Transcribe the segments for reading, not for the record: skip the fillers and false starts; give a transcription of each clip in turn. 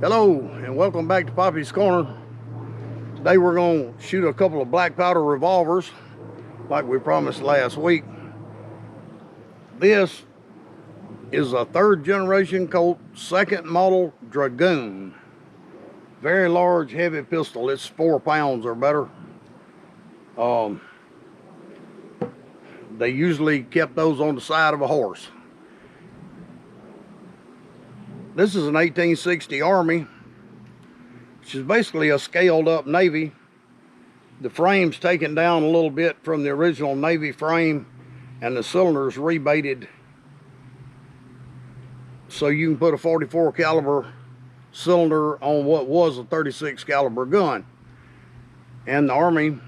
Hello and welcome back to Poppy's Corner. Today we're going to shoot a couple of black powder revolvers like we promised last week. This is a third generation Colt second model Dragoon. Very large heavy pistol. It's 4 pounds or better. They usually kept those on the side of a horse. This is an 1860 Army, which is basically a scaled up Navy. The frame's taken down a little bit from the original Navy frame, and the cylinder's rebaited so you can put a 44 caliber cylinder on what was a 36 caliber gun. And the Army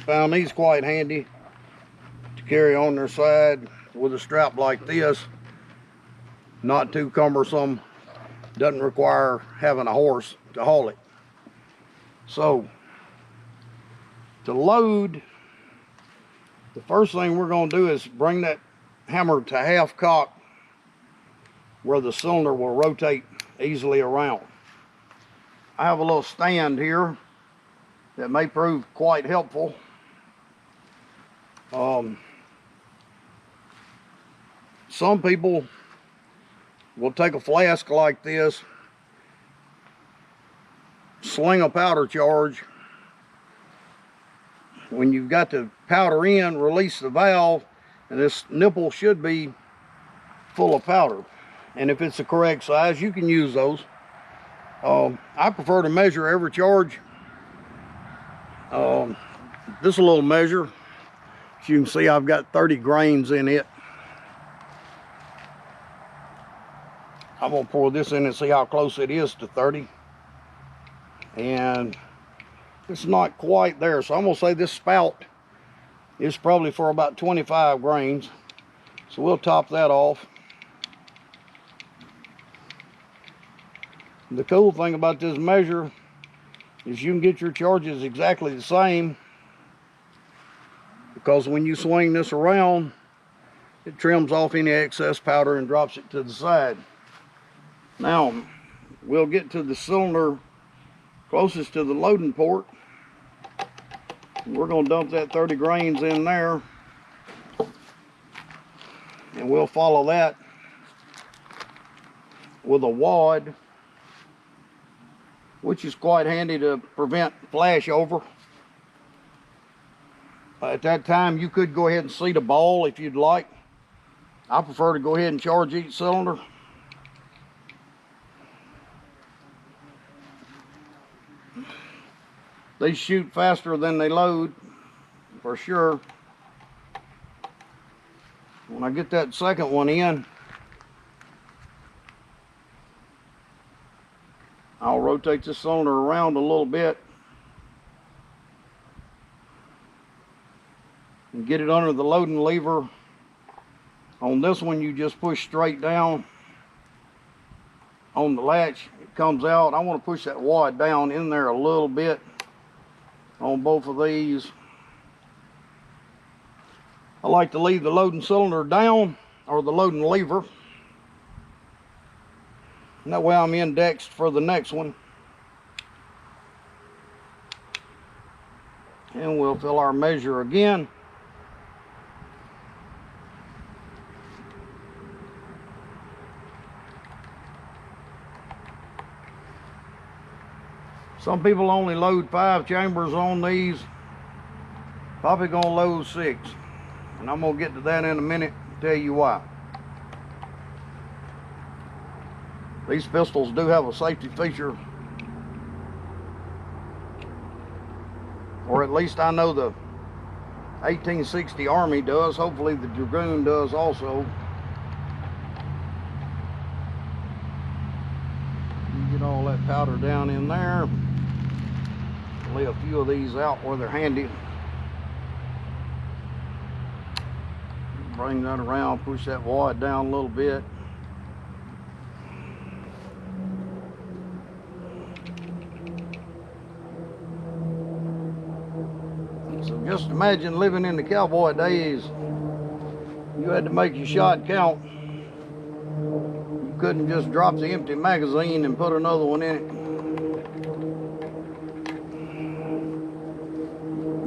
found these quite handy to carry on their side with a strap like this. Not too cumbersome, doesn't require having a horse to haul it. So to load, the first thing we're going to do is bring that hammer to half cock where the cylinder will rotate easily around. I have a little stand here that may prove quite helpful. Some people will take a flask like this, sling a powder charge. When you've got the powder in, release the valve, and this nipple should be full of powder. And if it's the correct size, you can use those. I prefer to measure every charge. This is a little measure. As you can see, I've got 30 grains in it. I'm gonna pour this in and see how close it is to 30. And it's not quite there, so I'm gonna say this spout is probably for about 25 grains. So we'll top that off. The cool thing about this measure is you can get your charges exactly the same, because when you swing this around, it trims off any excess powder and drops it to the side. Now, we'll get to the cylinder closest to the loading port. We're going to dump that 30 grains in there, and we'll follow that with a wad, which is quite handy to prevent flashover. At that time, you could go ahead and seat a ball if you'd like. I prefer to go ahead and charge each cylinder. They shoot faster than they load, for sure. When I get that second one in, I'll rotate this cylinder around a little bit and get it under the loading lever. On this one, you just push straight down on the latch. It comes out. I want to push that wad down in there a little bit on both of these. I like to leave the loading cylinder down, or the loading lever, and that way I'm indexed for the next one. And we'll fill our measure again. Some people only load 5 chambers on these. Probably gonna load 6. And I'm gonna get to that in a minute and tell you why. These pistols do have a safety feature, or at least I know the 1860 Army does. Hopefully the Dragoon does also. You get all that powder down in there. Lay a few of these out where they're handy. Bring that around, push that wad down a little bit. So just imagine living in the cowboy days. You had to make your shot count. You couldn't just drop the empty magazine and put another one in it.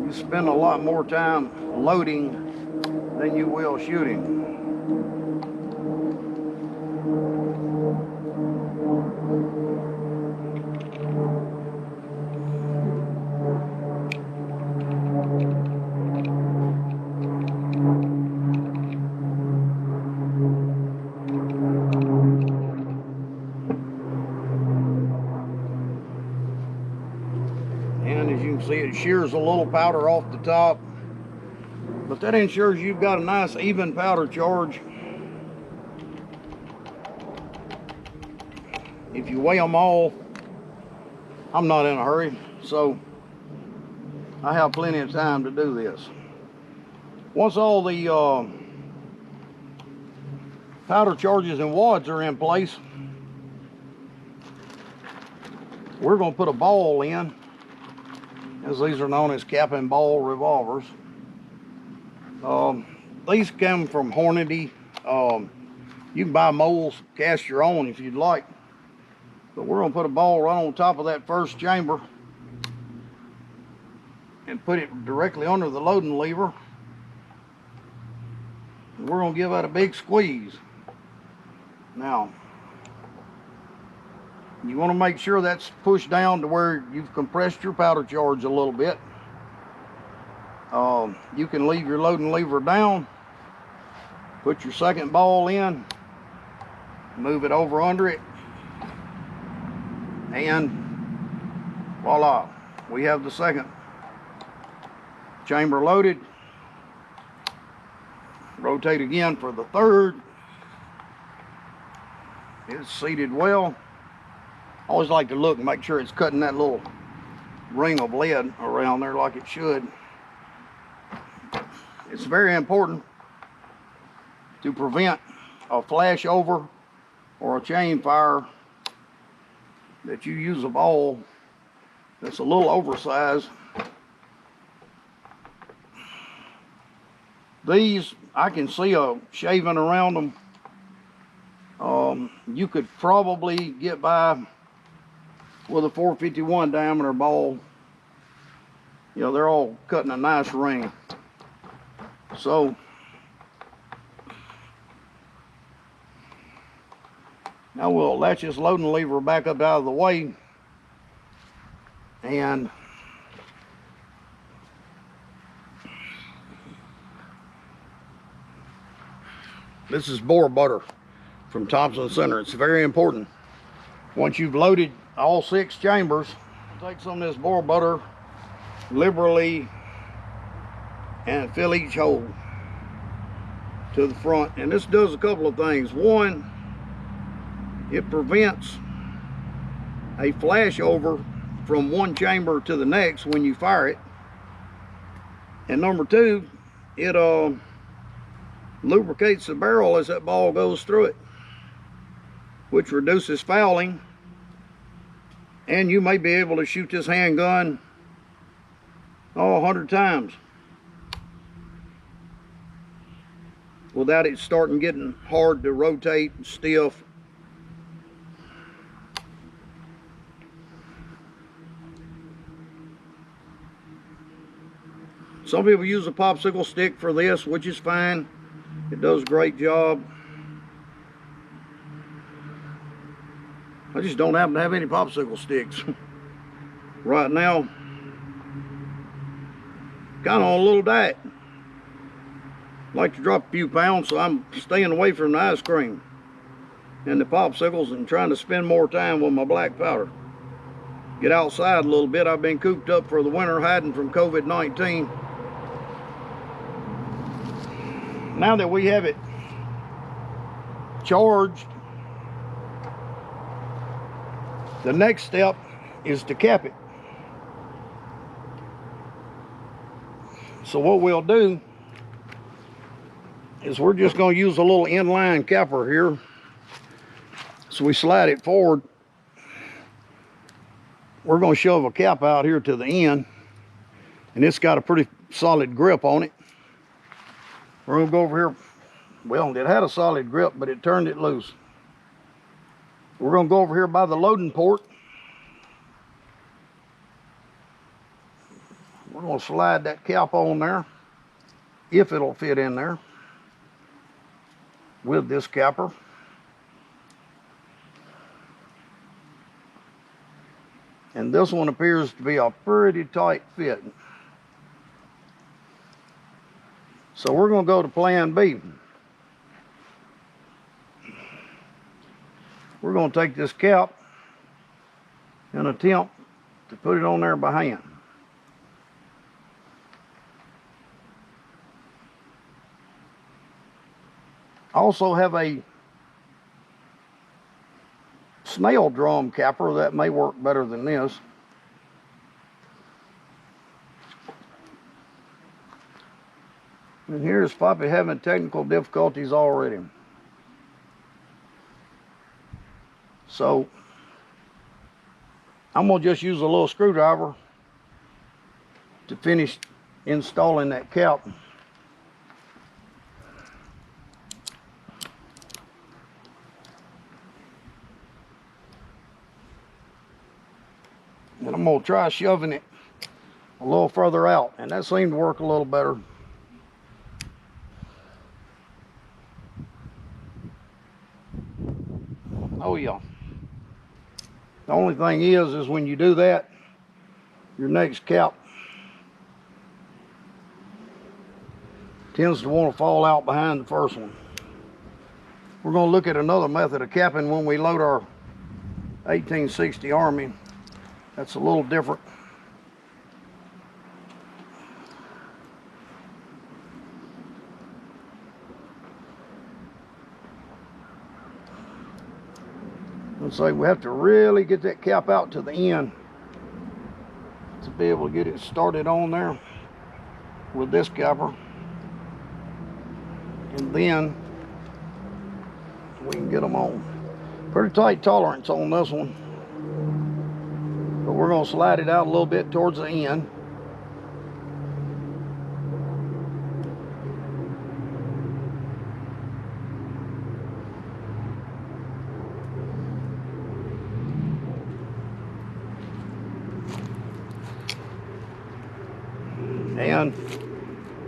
You spend a lot more time loading than you will shooting. And as you can see, it shears a little powder off the top, but that ensures you've got a nice even powder charge. If you weigh them all, I'm not in a hurry, so I have plenty of time to do this. Once all the powder charges and wads are in place, we're going to put a ball in, as these are known as cap and ball revolvers. These come from Hornady. You can buy molds, cast your own if you'd like. But we're going to put a ball right on top of that first chamber and put it directly under the loading lever. And we're going to give that a big squeeze. Now, you want to make sure that's pushed down to where you've compressed your powder charge a little bit. You can leave your loading lever down, put your second ball in, move it over under it, and voila, we have the second chamber loaded. Rotate again for the third. It's seated well. I always like to look and make sure it's cutting that little ring of lead around there like it should. It's very important to prevent a flash over or a chain fire that you use a ball that's a little oversized. These, I can see a shaving around them. You could probably get by with a 451 diameter ball. You know, they're all cutting a nice ring. So now we'll latch this loading lever back up out of the way, and this is boar butter from Thompson Center. It's very important. Once you've loaded all 6 chambers, take some of this boar butter liberally and fill each hole to the front. And this does a couple of things. One, it prevents a flash over from one chamber to the next when you fire it. And number 2, it lubricates the barrel as that ball goes through it, which reduces fouling. And you may be able to shoot this handgun 100 times without it starting getting hard to rotate and stiff. Some people use a popsicle stick for this, which is fine. It does a great job. I just don't happen to have any popsicle sticks right now. Kind of on a little diet. Like to drop a few pounds, so I'm staying away from the ice cream and the popsicles and trying to spend more time with my black powder. Get outside a little bit. I've been cooped up for the winter hiding from COVID-19. Now that we have it charged, the next step is to cap it. So what we'll do is we're just going to use a little inline capper here. So we slide it forward. We're going to shove a cap out here to the end, and it's got a pretty solid grip on it. We're going to go over here. Well, it had a solid grip, but it turned it loose. We're going to go over here by the loading port. We're going to slide that cap on there, if it'll fit in there with this capper. And this one appears to be a pretty tight fit. So we're going to go to plan B. We're going to take this cap and attempt to put it on there by hand. I also have a snail drum capper that may work better than this. And here's Poppy having technical difficulties already. So I'm going to just use a little screwdriver to finish installing that cap. And I'm going to try shoving it a little further out, and that seemed to work a little better. Oh yeah. The only thing is when you do that, your next cap tends to want to fall out behind the first one. We're going to look at another method of capping when we load our 1860 Army. That's a little different. Let's say we have to really get that cap out to the end to be able to get it started on there with this capper. And then we can get them on. Pretty tight tolerance on this one. But we're going to slide it out a little bit towards the end. And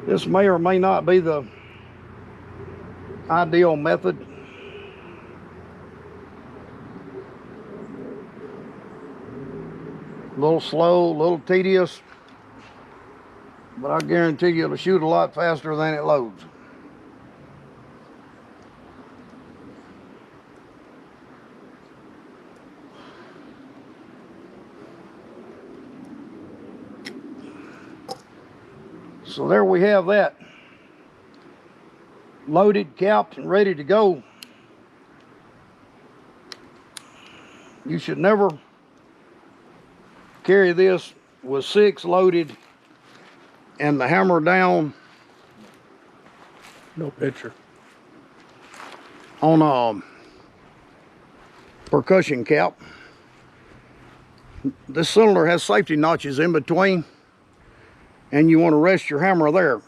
this may or may not be the ideal method. A little slow, a little tedious, but I guarantee you it'll shoot a lot faster than it loads. So there we have that. Loaded, capped, and ready to go. You should never carry this with 6 loaded and the hammer down. No picture. On a percussion cap. This cylinder has safety notches in between, and you want to rest your hammer there.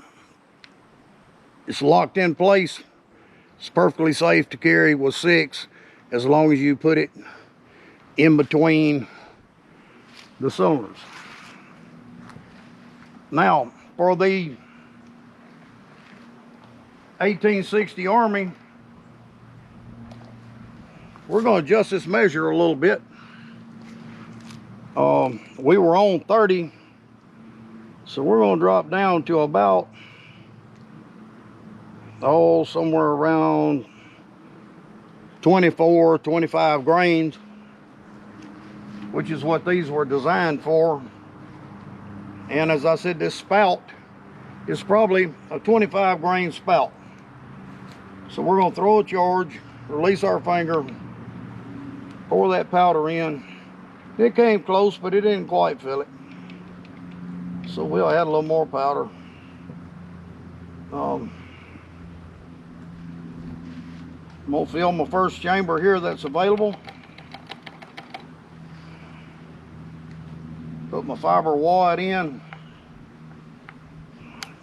It's locked in place. It's perfectly safe to carry with 6 as long as you put it in between the cylinders. Now, for the 1860 Army, we're going to adjust this measure a little bit. We were on 30, so we're going to drop down to about somewhere around 24, 25 grains, which is what these were designed for. And as I said, this spout is probably a 25 grain spout. So we're going to throw a charge, release our finger, pour that powder in. It came close, but it didn't quite fill it. So we'll add a little more powder. I'm going to fill my first chamber here that's available. Put my fiber wad in.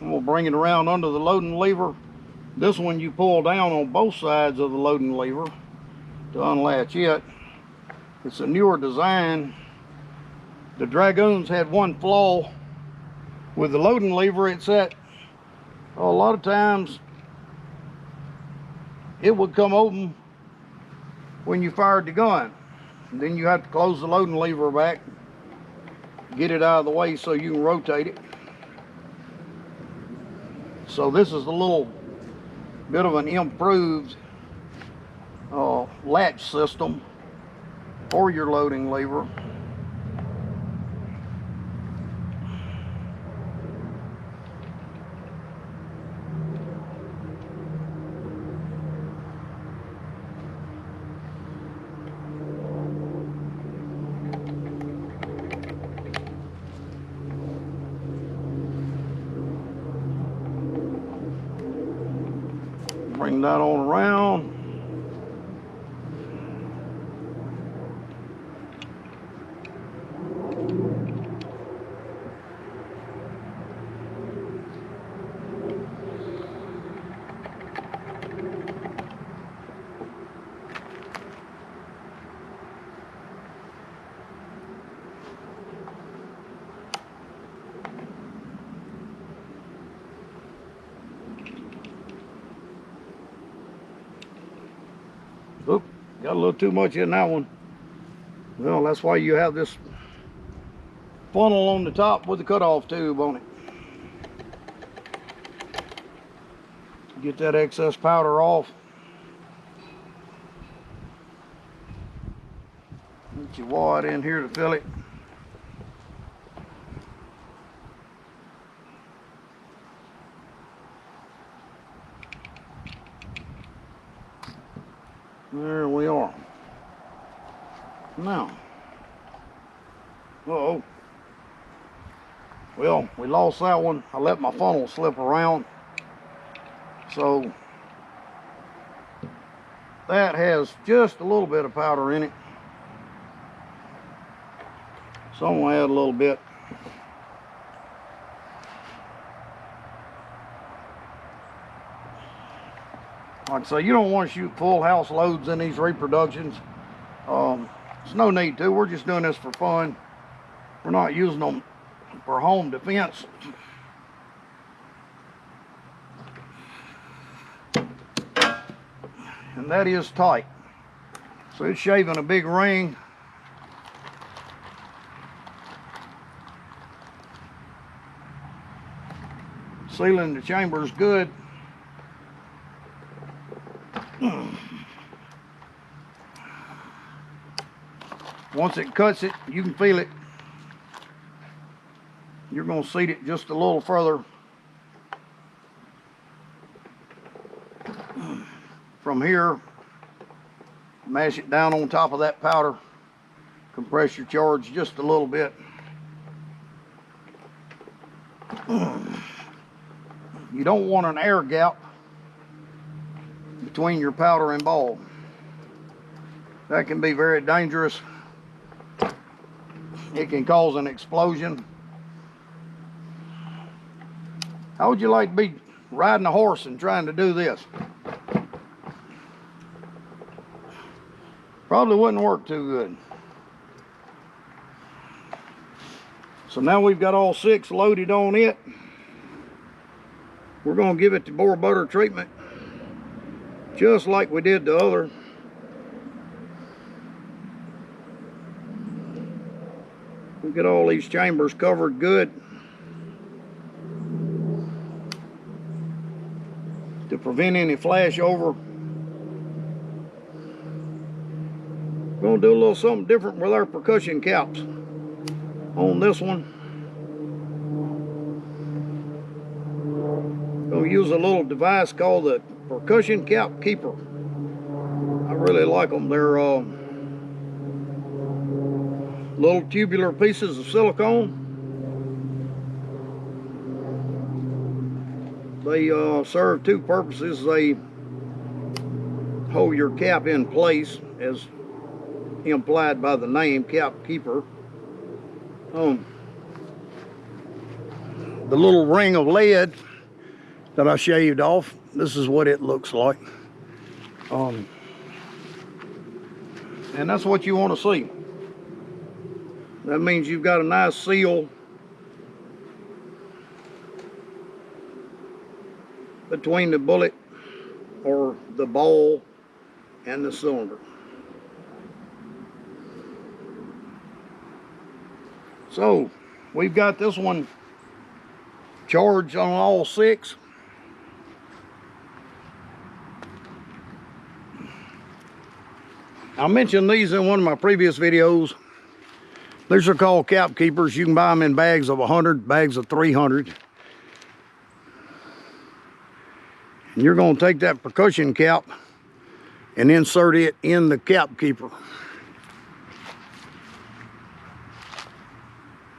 I'm going to bring it around under the loading lever. This one you pull down on both sides of the loading lever to unlatch it. It's a newer design. The Dragoons had one flaw with the loading lever. It's that a lot of times it would come open when you fired the gun. And then you have to close the loading lever back, get it out of the way so you can rotate it. So this is a little bit of an improved latch system for your loading lever. Bring that on around. Oop, got a little too much in that one. Well, that's why you have this funnel on the top with the cutoff tube on it. Get that excess powder off. Get your wad in here to fill it. There we are. Now, uh-oh. Well, we lost that one. I let my funnel slip around. So that has just a little bit of powder in it. So I'm gonna add a little bit. Like I say, you don't want to shoot full house loads in these reproductions. There's no need to. We're just doing this for fun. We're not using them for home defense. And that is tight. So it's shaving a big ring. Sealing the chamber is good. Once it cuts it, you can feel it. You're going to seat it just a little further from here. Mash it down on top of that powder. Compress your charge just a little bit. You don't want an air gap between your powder and ball. That can be very dangerous. It can cause an explosion. How would you like to be riding a horse and trying to do this? Probably wouldn't work too good. So now we've got all 6 loaded on it. We're going to give it the bore butter treatment just like we did the other. We get all these chambers covered good to prevent any flash over. We're going to do a little something different with our percussion caps on this one. Going to use a little device called the percussion cap keeper. I really like them. They're little tubular pieces of silicone. They serve 2 purposes. They hold your cap in place, as implied by the name cap keeper. The little ring of lead that I shaved off, this is what it looks like. And that's what you want to see. That means you've got a nice seal between the bullet or the ball and the cylinder. So we've got this one charged on all 6. I mentioned these in one of my previous videos. These are called cap keepers. You can buy them in bags of 100, bags of 300. And you're going to take that percussion cap and insert it in the cap keeper.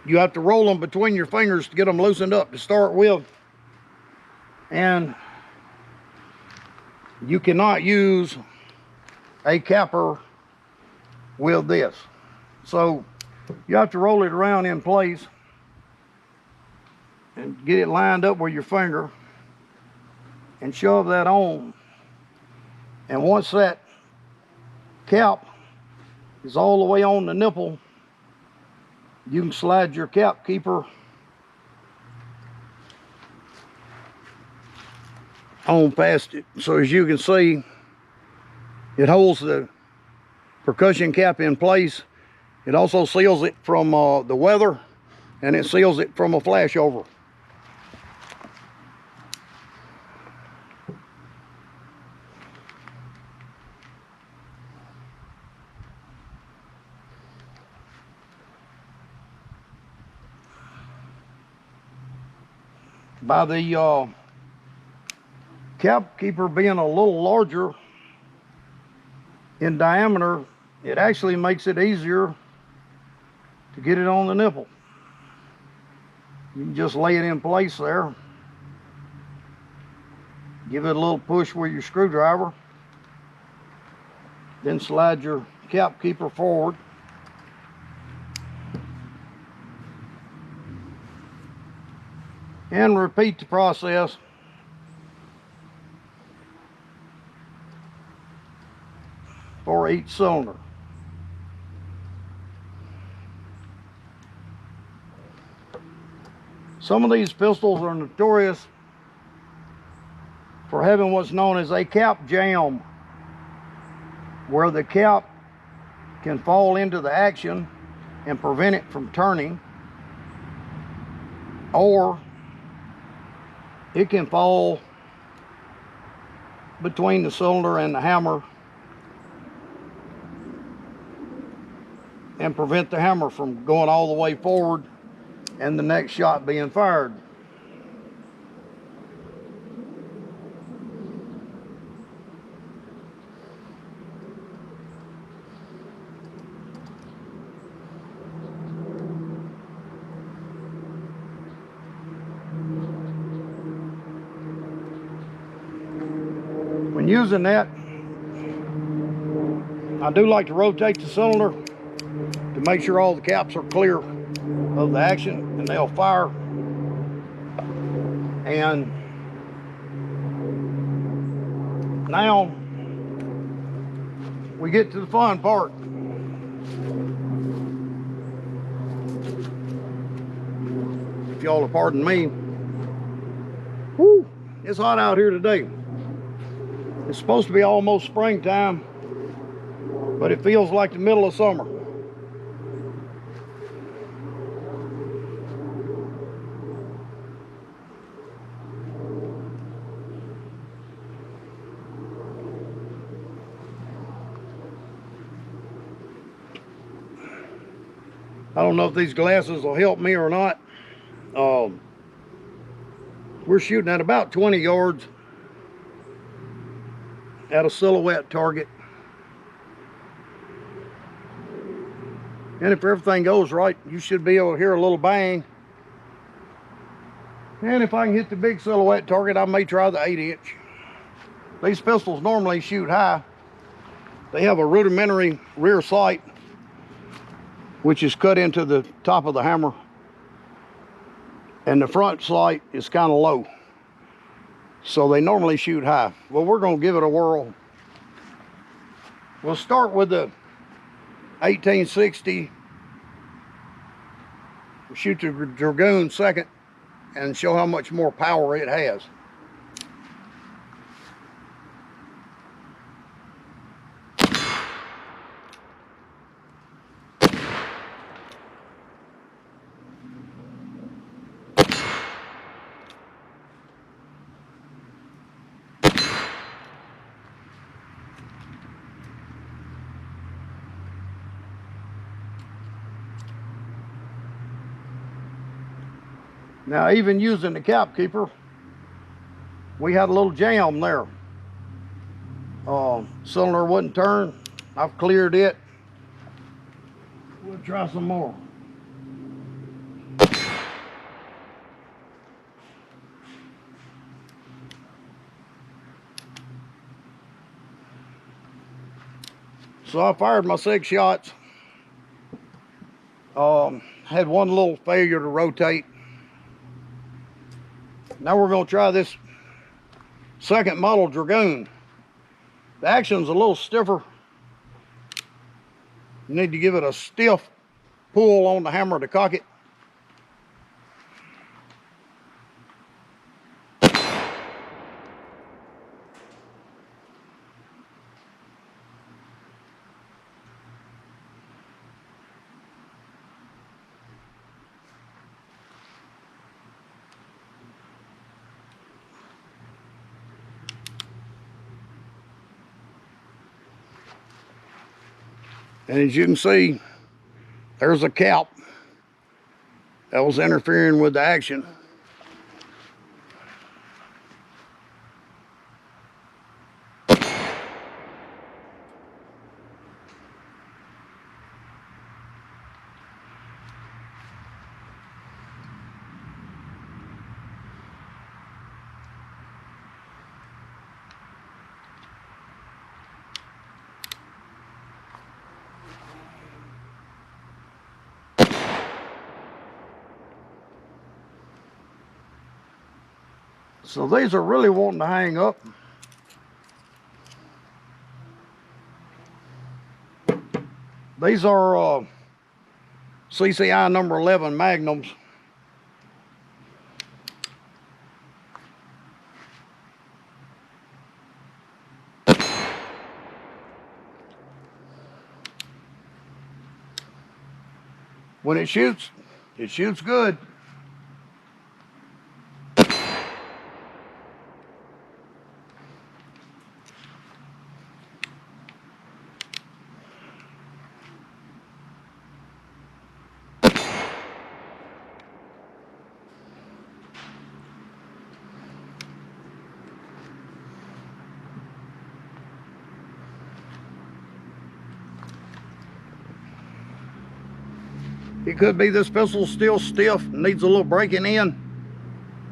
You have to roll them between your fingers to get them loosened up to start with. And you cannot use a capper with this. So you have to roll it around in place and get it lined up with your finger and shove that on. And once that cap is all the way on the nipple, you can slide your cap keeper on past it. So as you can see, it holds the percussion cap in place. It also seals it from the weather, and it seals it from a flashover. By the cap keeper being a little larger in diameter, it actually makes it easier to get it on the nipple. You can just lay it in place there, give it a little push with your screwdriver, then slide your cap keeper forward. And repeat the process for each cylinder. Some of these pistols are notorious for having what's known as a cap jam, where the cap can fall into the action and prevent it from turning, or it can fall between the cylinder and the hammer and prevent the hammer from going all the way forward and the next shot being fired. When using that, I do like to rotate the cylinder to make sure all the caps are clear of the action and they'll fire. And now we get to the fun part. If y'all will pardon me. Woo, it's hot out here today. It's supposed to be almost springtime, but it feels like the middle of summer. I don't know if these glasses will help me or not. We're shooting at about 20 yards at a silhouette target. And if everything goes right, you should be able to hear a little bang. And if I can hit the big silhouette target, I may try the 8-inch. These pistols normally shoot high. They have a rudimentary rear sight, which is cut into the top of the hammer. And the front sight is kind of low. So they normally shoot high. Well, we're going to give it a whirl. We'll start with the 1860, shoot the Dragoon second, and show how much more power it has. Now, even using the cap keeper, we had a little jam there. Cylinder wouldn't turn. I've cleared it. We'll try some more. So I fired my 6 shots. Had one little failure to rotate. Now we're going to try this second model Dragoon. The action's a little stiffer. You need to give it a stiff pull on the hammer to cock it. And as you can see, there's a cap that was interfering with the action. So these are really wanting to hang up. These are CCI number 11 Magnums. When it shoots good. It could be this pistol's still stiff, needs a little breaking in.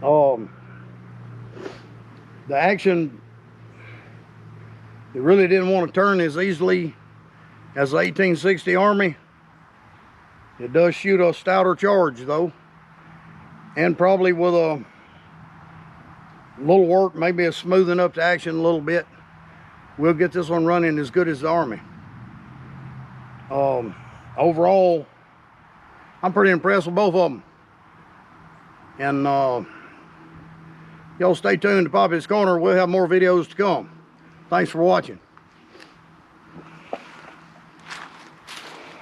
The action, it really didn't want to turn as easily as the 1860 Army. It does shoot a stouter charge though, and probably with a little work, maybe a smoothing up the action a little bit, we'll get this one running as good as the Army. Overall, I'm pretty impressed with both of them. And y'all stay tuned to Poppy's Corner. We'll have more videos to come. Thanks for watching.